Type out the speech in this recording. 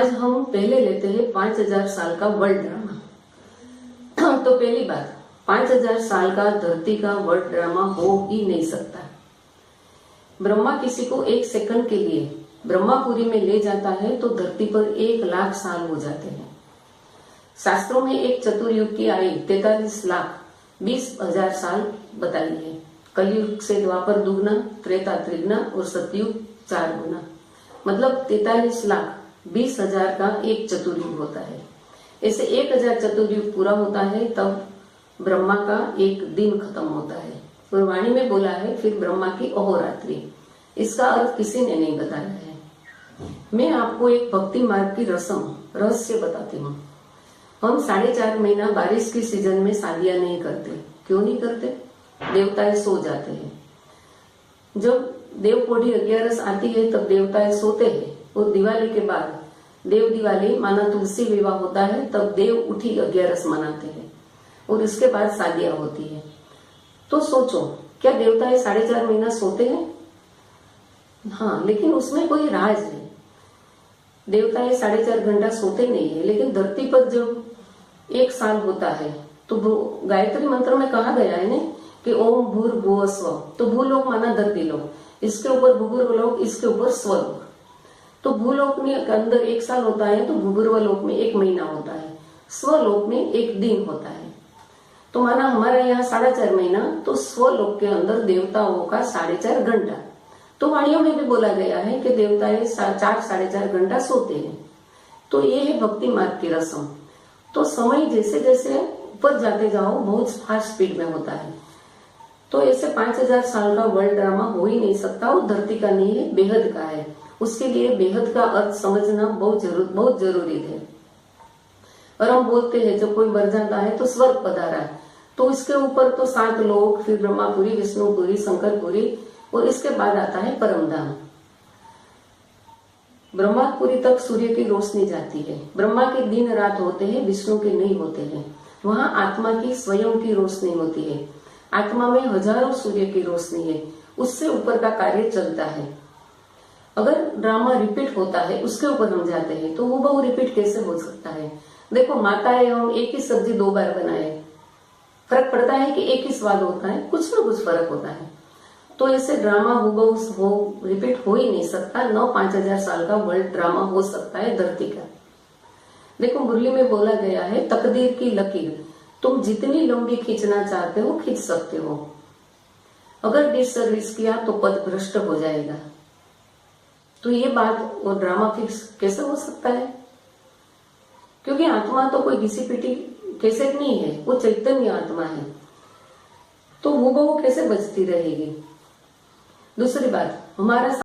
आज हम पहले लेते हैं 5000 साल का वर्ल्ड ड्रामा। तो पहली बात, 5000 साल का धरती का वर्ल्ड ड्रामा हो ही नहीं सकता। ब्रह्मा किसी को 1 सेकंड के लिए ब्रह्मापुरी में ले जाता है तो धरती पर 1 लाख साल हो जाते हैं। शास्त्रों में एक चतुर्युग की आयु 43 लाख 20,000 साल बताई है। कलयुग से द्वापर दुगना, त्रेता त्रिगुना और सतयुग 4 गुना, मतलब 43 लाख 20,000 का एक चतुर्युग होता है। ऐसे 1000 चतुर्युग पूरा होता है तब ब्रह्मा का एक दिन खत्म होता है। और वाणी में बोला है फिर ब्रह्मा की अहोरात्रि। इसका अर्थ किसी ने नहीं बताया है। मैं आपको एक भक्ति मार्ग की रहस्य बताती हूँ। हम 4.5 महीना बारिश की सीजन में शादियां नहीं करते। क्यों नहीं करते? देवताएं सो जाते हैं। जब देवपोढ़ी 11 आती है तब देवताएं सोते हैं। और दिवाली के बाद देव दिवाली माना तुलसी विवाह होता है तब देव उठी 11 मनाते हैं और इसके बाद शादियां होती है। तो सोचो, क्या देवताएं 4.5 महीना सोते हैं? हाँ, लेकिन उसमें कोई राज है। देवताएं 4.5 घंटा सोते नहीं है, लेकिन धरती पर जब 1 साल होता है तो गायत्री मंत्र में कहा गया है ना कि ओम भूर्भुवः स्वः। तो भूलोक माना धरती लोक, इसके ऊपर भूगर्भ लोक, इसके ऊपर स्वलोक। तो भूलोक में अंदर 1 साल होता है तो भूगर्भ लोक में 1 महीना होता है, स्वलोक में 1 दिन होता है। तो माना हमारा यहाँ 4.5 महीना, तो स्वलोक के अंदर देवताओं का 4.5 घंटा। तो वाणियों में भी बोला गया है कि देवताएं 4-4.5 घंटा सोते हैं। तो ये है भक्ति मार्ग की रस्म। तो समय जैसे जैसे ऊपर जाते जाओ बहुत फास्ट स्पीड में होता है। तो ऐसे 5000 साल का वर्ल्ड ड्रामा हो ही नहीं सकता। और धरती का नहीं है, बेहद का है। उसके लिए बेहद का अर्थ समझना बहुत जरूरी है। और हम बोलते हैं जब कोई मर जाता है तो स्वर्ग पधारा, तो इसके ऊपर तो 7 लोक, फिर ब्रह्मापुरी, विष्णुपुरी, शंकरपुरी, और इसके बाद आता है परमधाम। ब्रह्मापुरी तक सूर्य की रोशनी जाती है। ब्रह्मा के दिन रात होते हैं, विष्णु के नहीं होते हैं। वहां आत्मा की स्वयं की रोशनी होती है। आत्मा में हजारों सूर्य की रोशनी है। उससे ऊपर का कार्य चलता है। अगर ड्रामा रिपीट होता है, उसके ऊपर हम जाते हैं, तो वो बहु रिपीट कैसे हो सकता है? देखो, माताएं हम एक ही सब्जी 2 बार बनाए, फर्क पड़ता है कि एक ही स्वाद होता है? कुछ ना कुछ फर्क होता है। तो ऐसे ड्रामा हो रिपीट हो ही नहीं सकता। 5000 साल का वर्ल्ड ड्रामा हो सकता है धरती का। देखो, मुरली में बोला गया है तकदीर की लकीर तुम जितनी लंबी खींचना चाहते हो खींच सकते हो। अगर डिससर्विस किया तो पद भ्रष्ट हो जाएगा। तो ये बात और ड्रामा फिक्स कैसे हो सकता है? क्योंकि आत्मा तो कोई घिसी पिटी कैसे नहीं है, वो चैतन्य आत्मा है। तो वो कैसे बचती रहेगी? दूसरी बात, हमारा